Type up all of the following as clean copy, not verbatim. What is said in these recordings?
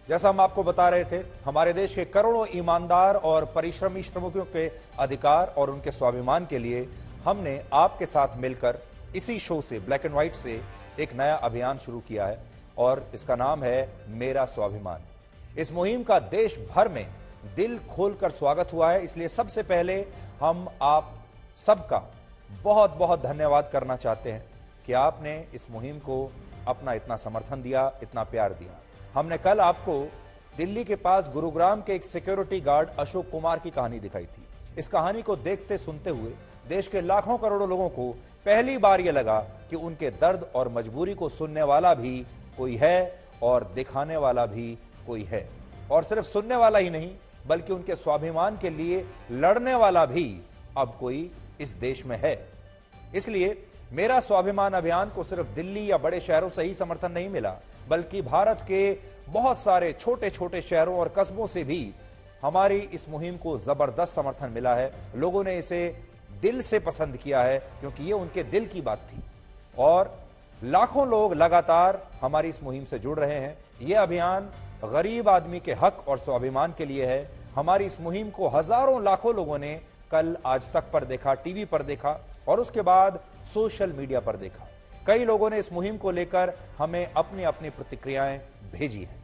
जैसा हम आपको बता रहे थे, हमारे देश के करोड़ों ईमानदार और परिश्रमी श्रमिकों के अधिकार और उनके स्वाभिमान के लिए हमने आपके साथ मिलकर इसी शो से, ब्लैक एंड व्हाइट से, एक नया अभियान शुरू किया है और इसका नाम है मेरा स्वाभिमान। इस मुहिम का देश भर में दिल खोलकर स्वागत हुआ है, इसलिए सबसे पहले हम आप सबका बहुत बहुत धन्यवाद करना चाहते हैं कि आपने इस मुहिम को अपना इतना समर्थन दिया, इतना प्यार दिया। हमने कल आपको दिल्ली के पास गुरुग्राम के एक सिक्योरिटी गार्ड अशोक कुमार की कहानी दिखाई थी। इस कहानी को देखते सुनते हुए देश के लाखों करोड़ों लोगों को पहली बार यह लगा कि उनके दर्द और मजबूरी को सुनने वाला भी कोई है और दिखाने वाला भी कोई है, और सिर्फ सुनने वाला ही नहीं बल्कि उनके स्वाभिमान के लिए लड़ने वाला भी अब कोई इस देश में है। इसलिए मेरा स्वाभिमान अभियान को सिर्फ दिल्ली या बड़े शहरों से ही समर्थन नहीं मिला, बल्कि भारत के बहुत सारे छोटे छोटे शहरों और कस्बों से भी हमारी इस मुहिम को जबरदस्त समर्थन मिला है। लोगों ने इसे दिल से पसंद किया है क्योंकि ये उनके दिल की बात थी और लाखों लोग लगातार हमारी इस मुहिम से जुड़ रहे हैं। यह अभियान गरीब आदमी के हक और स्वाभिमान के लिए है। हमारी इस मुहिम को हजारों लाखों लोगों ने कल आज तक पर देखा, टीवी पर देखा और उसके बाद सोशल मीडिया पर देखा। कई लोगों ने इस मुहिम को लेकर हमें अपनी अपनी प्रतिक्रियाएं भेजी हैं।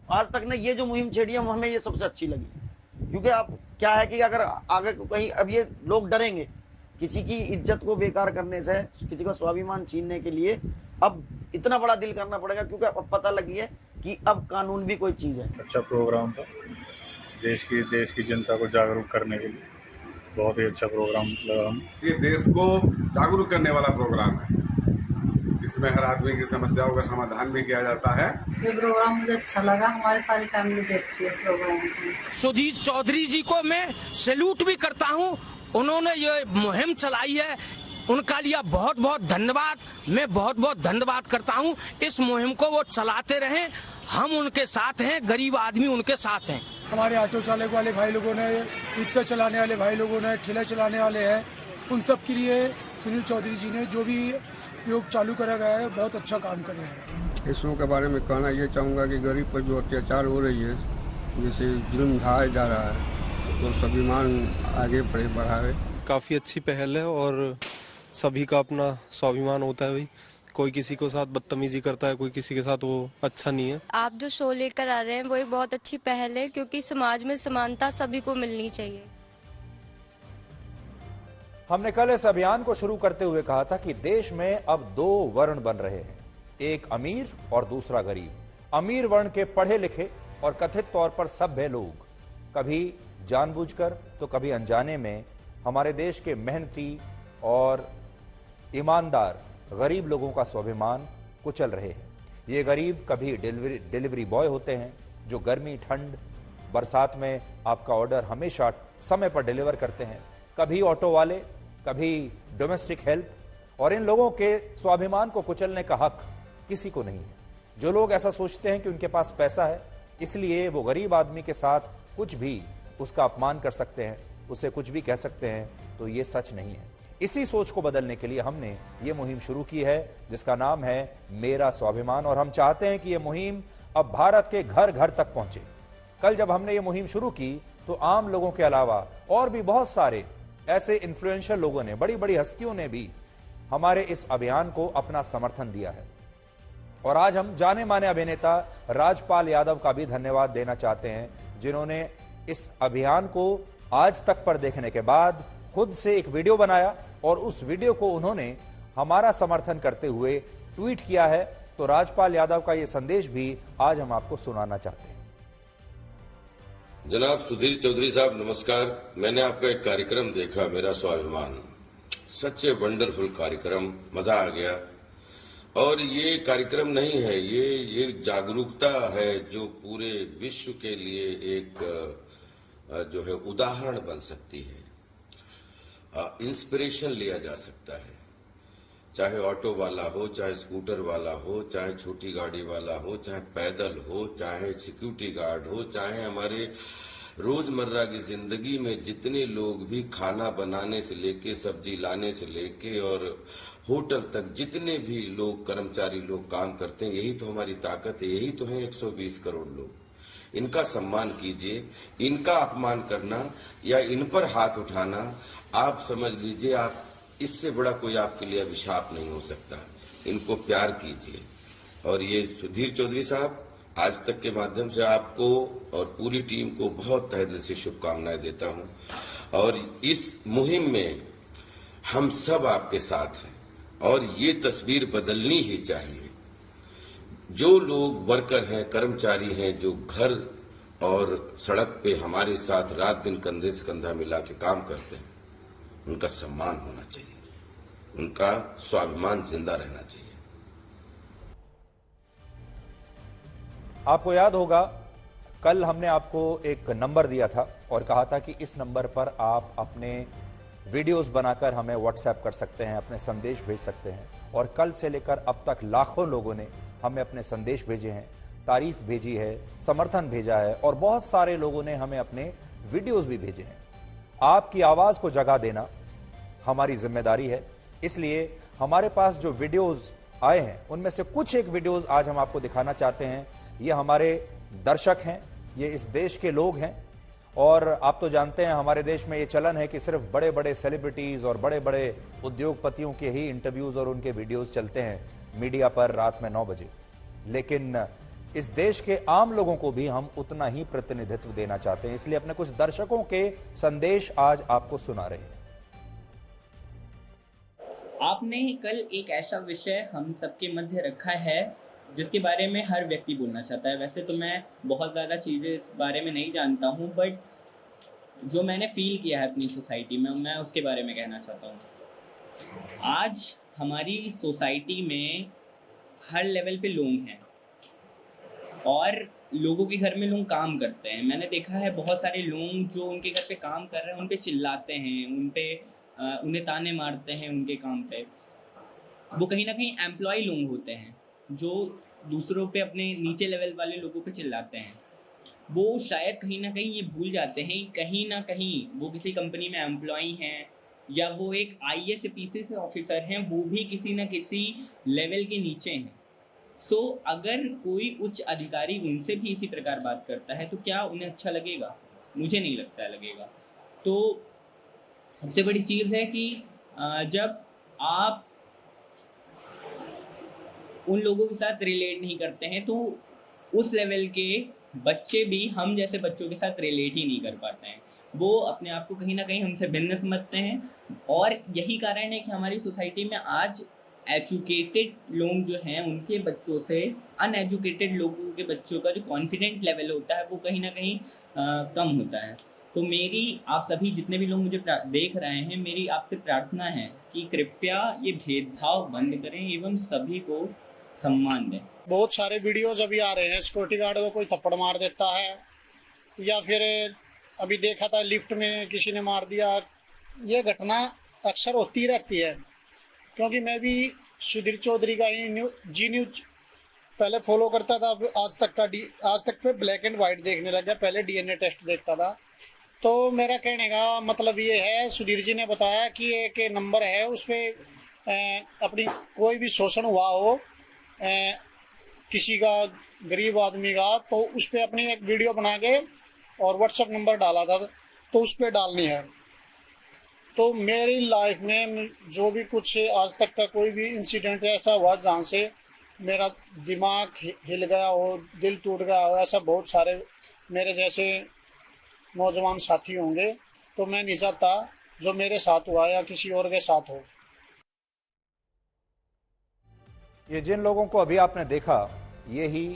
आज तक ने ये जो मुहिम छेड़ी है हमें ये सबसे अच्छी लगी, क्योंकि अब क्या है कि अगर आगे कहीं अब ये लोग डरेंगे किसी की इज्जत को बेकार करने से, किसी का स्वाभिमान छीनने के लिए अब इतना बड़ा दिल करना पड़ेगा, क्योंकि अब पता लगी है कि अब कानून भी कोई चीज है। अच्छा प्रोग्राम था, देश की जनता को जागरूक करने के लिए बहुत ही अच्छा प्रोग्राम लगा। ये देश को जागरूक करने वाला प्रोग्राम है, इसमें हर आदमी की समस्याओं का समाधान भी किया जाता है। ये प्रोग्राम मुझे अच्छा लगा, हमारी सारी फैमिली देखती है इस प्रोग्राम को। सुधीर चौधरी जी को मैं सैल्यूट भी करता हूँ, उन्होंने ये मुहिम चलाई है, उनका लिए बहुत बहुत धन्यवाद। मैं बहुत बहुत धन्यवाद करता हूँ। इस मुहिम को वो चलाते रहें, हम उनके साथ हैं, गरीब आदमी उनके साथ हैं। हमारे ऑटो चालक वाले भाई लोगों ने, रिक्शा चलाने वाले भाई लोगों ने, ठेला चलाने वाले हैं, उन सब के लिए सुनील चौधरी जी ने जो भी योग चालू करा गया है बहुत अच्छा काम करे हैं। इस शो के बारे में कहना ये चाहूँगा कि गरीब पर जो अत्याचार हो रही है, जैसे जुल्म ढाया जा रहा है, तो स्वाभिमान आगे बढ़ावे। काफ़ी अच्छी पहल है और सभी का अपना स्वाभिमान होता है भाई। कोई किसी को साथ बदतमीजी करता है, कोई किसी के साथ, वो अच्छा नहीं है। आप जो शो लेकर आ रहे हैं वो एक बहुत अच्छी पहल है, क्योंकि समाज में समानता सभी को मिलनी चाहिए। हमने कल इस अभियान को शुरू करते हुए कहा था कि देश में अब दो वर्ण बन रहे हैं, एक अमीर और दूसरा गरीब। अमीर वर्ण के पढ़े लिखे और कथित तौर पर सभ्य लोग कभी जानबूझकर तो कभी अनजाने में हमारे देश के मेहनती और ईमानदार गरीब लोगों का स्वाभिमान कुचल रहे हैं। ये गरीब कभी डिलीवरी बॉय होते हैं जो गर्मी, ठंड, बरसात में आपका ऑर्डर हमेशा समय पर डिलीवर करते हैं, कभी ऑटो वाले, कभी डोमेस्टिक हेल्प, और इन लोगों के स्वाभिमान को कुचलने का हक किसी को नहीं है। जो लोग ऐसा सोचते हैं कि उनके पास पैसा है इसलिए वो गरीब आदमी के साथ कुछ भी उसका अपमान कर सकते हैं, उसे कुछ भी कह सकते हैं, तो ये सच नहीं है। इसी सोच को बदलने के लिए हमने ये मुहिम शुरू की है जिसका नाम है मेरा स्वाभिमान, और हम चाहते हैं कि ये मुहिम अब भारत के घर घर तक पहुंचे। कल जब हमने ये मुहिम शुरू की तो आम लोगों के अलावा और भी बहुत सारे ऐसे इन्फ्लुएंशियल लोगों ने, बड़ी बड़ी हस्तियों ने भी हमारे इस अभियान को अपना समर्थन दिया है। और आज हम जाने माने अभिनेता राजपाल यादव का भी धन्यवाद देना चाहते हैं, जिन्होंने इस अभियान को आज तक पर देखने के बाद खुद से एक वीडियो बनाया और उस वीडियो को उन्होंने हमारा समर्थन करते हुए ट्वीट किया है। तो राजपाल यादव का यह संदेश भी आज हम आपको सुनाना चाहते हैं। जनाब सुधीर चौधरी साहब नमस्कार। मैंने आपका एक कार्यक्रम देखा, मेरा स्वाभिमान, सच्चे वंडरफुल कार्यक्रम, मजा आ गया। और ये कार्यक्रम नहीं है, ये जागरूकता है जो पूरे विश्व के लिए एक जो है उदाहरण बन सकती है, इंस्पिरेशन लिया जा सकता है। चाहे ऑटो वाला हो, चाहे स्कूटर वाला हो, चाहे छोटी गाड़ी वाला हो, चाहे पैदल हो, चाहे सिक्योरिटी गार्ड हो, चाहे हमारे रोजमर्रा की जिंदगी में जितने लोग भी खाना बनाने से लेके, सब्जी लाने से लेके और होटल तक जितने भी लोग, कर्मचारी लोग काम करते हैं, यही तो हमारी ताकत है, यही तो है 120 करोड़ लोग। इनका सम्मान कीजिए। इनका अपमान करना या इन पर हाथ उठाना, आप समझ लीजिए, आप इससे बड़ा कोई आपके लिए अभिशाप नहीं हो सकता। इनको प्यार कीजिए। और ये सुधीर चौधरी साहब, आज तक के माध्यम से आपको और पूरी टीम को बहुत तहे दिल से शुभकामनाएं देता हूं। और इस मुहिम में हम सब आपके साथ हैं और ये तस्वीर बदलनी ही चाहिए। जो लोग वर्कर हैं, कर्मचारी हैं, जो घर और सड़क पे हमारे साथ रात दिन कंधे से कंधा मिला के काम करते हैं, उनका सम्मान होना चाहिए, उनका स्वाभिमान जिंदा रहना चाहिए। आपको याद होगा, कल हमने आपको एक नंबर दिया था और कहा था कि इस नंबर पर आप अपने वीडियोस बनाकर हमें व्हाट्सएप कर सकते हैं, अपने संदेश भेज सकते हैं। और कल से लेकर अब तक लाखों लोगों ने हमें अपने संदेश भेजे हैं, तारीफ भेजी है, समर्थन भेजा है और बहुत सारे लोगों ने हमें अपने वीडियोस भी भेजे हैं। आपकी आवाज को जगह देना हमारी जिम्मेदारी है, इसलिए हमारे पास जो वीडियोस आए हैं उनमें से कुछ एक वीडियोस आज हम आपको दिखाना चाहते हैं। ये हमारे दर्शक हैं, ये इस देश के लोग हैं और आप तो जानते हैं हमारे देश में ये चलन है कि सिर्फ बड़े बड़े सेलिब्रिटीज और बड़े बड़े उद्योगपतियों के ही इंटरव्यूज और उनके वीडियोस चलते हैं मीडिया पर रात में 9 बजे। लेकिन इस देश के आम लोगों को भी हम उतना ही प्रतिनिधित्व देना चाहते हैं, इसलिए अपने कुछ दर्शकों के संदेश आज आपको सुना रहे हैं। आपने कल एक ऐसा विषय हम सबके मध्य रखा है जिसके बारे में हर व्यक्ति बोलना चाहता है। वैसे तो मैं बहुत ज़्यादा चीज़ें इस बारे में नहीं जानता हूँ, बट जो मैंने फील किया है अपनी सोसाइटी में, मैं उसके बारे में कहना चाहता हूँ। आज हमारी सोसाइटी में हर लेवल पे लोग हैं और लोगों के घर में लोग काम करते हैं। मैंने देखा है बहुत सारे लोग जो उनके घर पे काम कर रहे हैं उन पे चिल्लाते हैं, उन्हें ताने मारते हैं उनके काम पे। वो कहीं ना कहीं एम्प्लॉय लोग होते हैं जो दूसरों पे, अपने नीचे लेवल वाले लोगों पे चिल्लाते हैं। वो शायद कहीं ना कहीं ये भूल जाते हैं, कहीं ना कहीं वो किसी कंपनी में एम्प्लॉय हैं या वो एक IAS PCS ऑफिसर हैं, वो भी किसी ना किसी लेवल के नीचे हैं। सो अगर कोई उच्च अधिकारी उनसे भी इसी प्रकार बात करता है तो क्या उन्हें अच्छा लगेगा? मुझे नहीं लगता लगेगा। तो सबसे बड़ी चीज़ है कि जब आप उन लोगों के साथ रिलेट नहीं करते हैं तो उस लेवल के बच्चे भी हम जैसे बच्चों के साथ रिलेट ही नहीं कर पाते हैं। वो अपने आप को कहीं ना कहीं हमसे भिन्न समझते हैं और यही कारण है कि हमारी सोसाइटी में आज एजुकेटेड लोग जो हैं उनके बच्चों से अनएजुकेटेड लोगों के बच्चों का जो कॉन्फिडेंट लेवल होता है वो कहीं ना कहीं कम होता है। तो मेरी, आप सभी जितने भी लोग मुझे देख रहे हैं, मेरी आपसे प्रार्थना है कि कृपया ये भेदभाव बंद करें एवं सभी को सम्मान दें। बहुत सारे वीडियोज अभी आ रहे हैं, सिक्योरिटी गार्ड को कोई थप्पड़ मार देता है या फिर अभी देखा था लिफ्ट में किसी ने मार दिया। ये घटना अक्सर होती रहती है क्योंकि मैं भी सुधीर चौधरी का ही जी न्यूज पहले फॉलो करता था। आज तक पे ब्लैक एंड वाइट देखने लग गया, पहले DNA टेस्ट देखता था। तो मेरा कहने का मतलब ये है, सुधीर जी ने बताया कि एक नंबर है उस पर अपनी कोई भी शोषण हुआ हो किसी का, गरीब आदमी का, तो उस पर अपनी एक वीडियो बना के और व्हाट्सएप नंबर डाला था तो उस पर डालनी है। तो मेरी लाइफ में जो भी कुछ आज तक का कोई भी इंसिडेंट ऐसा हुआ जहाँ से मेरा दिमाग हिल गया हो, दिल टूट गया हो, ऐसा बहुत सारे मेरे जैसे नौजवान साथी होंगे। तो मैं नहीं चाहता जो मेरे साथ हुआ या किसी और के साथ हो। ये जिन लोगों को अभी आपने देखा, ये ही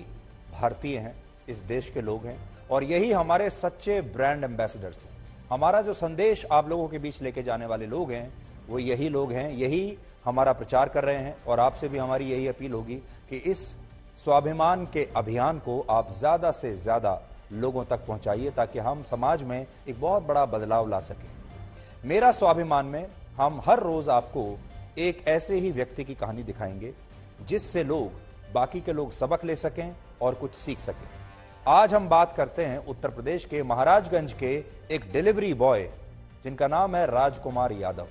भारतीय हैं, इस देश के लोग हैं और यही हमारे सच्चे ब्रांड एम्बेसडर्स हैं। हमारा जो संदेश आप लोगों के बीच लेके जाने वाले लोग हैं वो यही लोग हैं, यही हमारा प्रचार कर रहे हैं। और आपसे भी हमारी यही अपील होगी कि इस स्वाभिमान के अभियान को आप ज्यादा से ज्यादा लोगों तक पहुंचाइए ताकि हम समाज में एक बहुत बड़ा बदलाव ला सकें। मेरा स्वाभिमान में हम हर रोज आपको एक ऐसे ही व्यक्ति की कहानी दिखाएंगे जिससे लोग, बाकी के लोग सबक ले सकें और कुछ सीख सकें। आज हम बात करते हैं उत्तर प्रदेश के महाराजगंज के एक डिलीवरी बॉय जिनका नाम है राजकुमार यादव।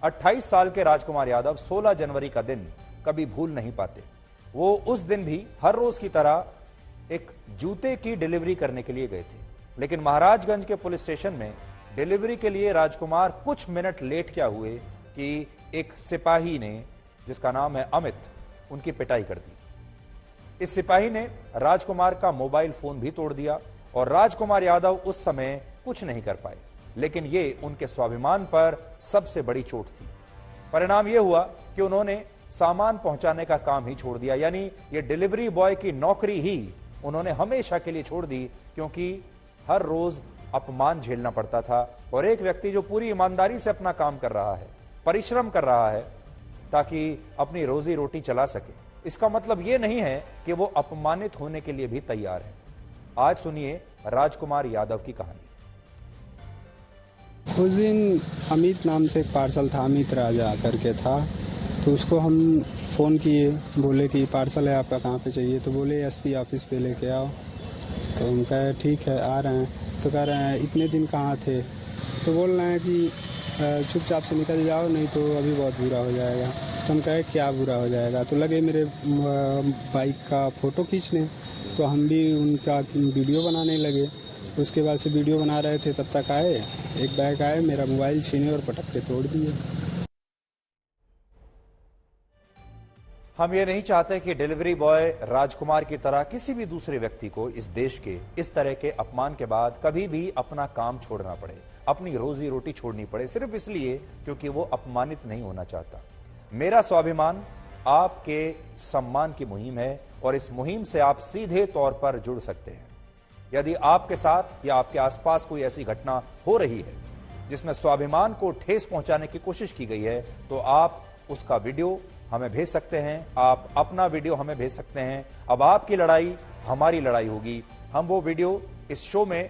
28 साल के राजकुमार यादव 16 जनवरी का दिन कभी भूल नहीं पाते। वो उस दिन भी हर रोज की तरह एक जूते की डिलीवरी करने के लिए गए थे, लेकिन महाराजगंज के पुलिस स्टेशन में डिलीवरी के लिए राजकुमार कुछ मिनट लेट क्या हुए कि एक सिपाही ने, जिसका नाम है अमित, उनकी पिटाई कर दी। इस सिपाही ने राजकुमार का मोबाइल फोन भी तोड़ दिया और राजकुमार यादव उस समय कुछ नहीं कर पाए, लेकिन ये उनके स्वाभिमान पर सबसे बड़ी चोट थी। परिणाम यह हुआ कि उन्होंने सामान पहुंचाने का काम ही छोड़ दिया, यानी ये डिलीवरी बॉय की नौकरी ही उन्होंने हमेशा के लिए छोड़ दी, क्योंकि हर रोज अपमान झेलना पड़ता था। और एक व्यक्ति जो पूरी ईमानदारी से अपना काम कर रहा है, परिश्रम कर रहा है ताकि अपनी रोजी रोटी चला सके, इसका मतलब यह नहीं है कि वो अपमानित होने के लिए भी तैयार है। आज सुनिए राजकुमार यादव की कहानी। उस दिन अमित नाम से एक पार्सल था, अमित राजा करके था, तो उसको हम फ़ोन किए, बोले कि पार्सल है आपका, कहाँ पे चाहिए? तो बोले एसपी ऑफिस पे लेके आओ। तो हम कहे ठीक है आ रहे हैं। तो कह रहे हैं इतने दिन कहाँ थे? तो बोल रहे हैं कि चुपचाप से निकल जाओ, नहीं तो अभी बहुत बुरा हो जाएगा। तो हम कहे क्या बुरा हो जाएगा? तो लगे मेरे बाइक का फ़ोटो खींचने, तो हम भी उनका वीडियो बनाने लगे। उसके बाद से वीडियो बना रहे थे, तब तक आए, एक बैग आए, मेरा मोबाइल छीने और पटक के तोड़ दिए। हम ये नहीं चाहते कि डिलीवरी बॉय राजकुमार की तरह किसी भी दूसरे व्यक्ति को इस देश के इस तरह के अपमान के बाद कभी भी अपना काम छोड़ना पड़े, अपनी रोजी रोटी छोड़नी पड़े, सिर्फ इसलिए क्योंकि वो अपमानित नहीं होना चाहता। मेरा स्वाभिमान आपके सम्मान की मुहिम है और इस मुहिम से आप सीधे तौर पर जुड़ सकते हैं। यदि आपके साथ या आपके आसपास कोई ऐसी घटना हो रही है जिसमें स्वाभिमान को ठेस पहुंचाने की कोशिश की गई है, तो आप उसका वीडियो हमें भेज सकते हैं, आप अपना वीडियो हमें भेज सकते हैं। अब आपकी लड़ाई हमारी लड़ाई होगी। हम वो वीडियो इस शो में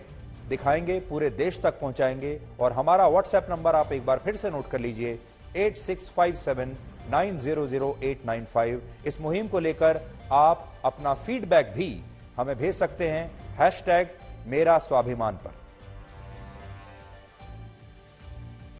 दिखाएंगे, पूरे देश तक पहुंचाएंगे। और हमारा व्हाट्सएप नंबर आप एक बार फिर से नोट कर लीजिए, 8657900895। इस मुहिम को लेकर आप अपना फीडबैक भी हमें भेज सकते हैं #मेरा स्वाभिमान पर।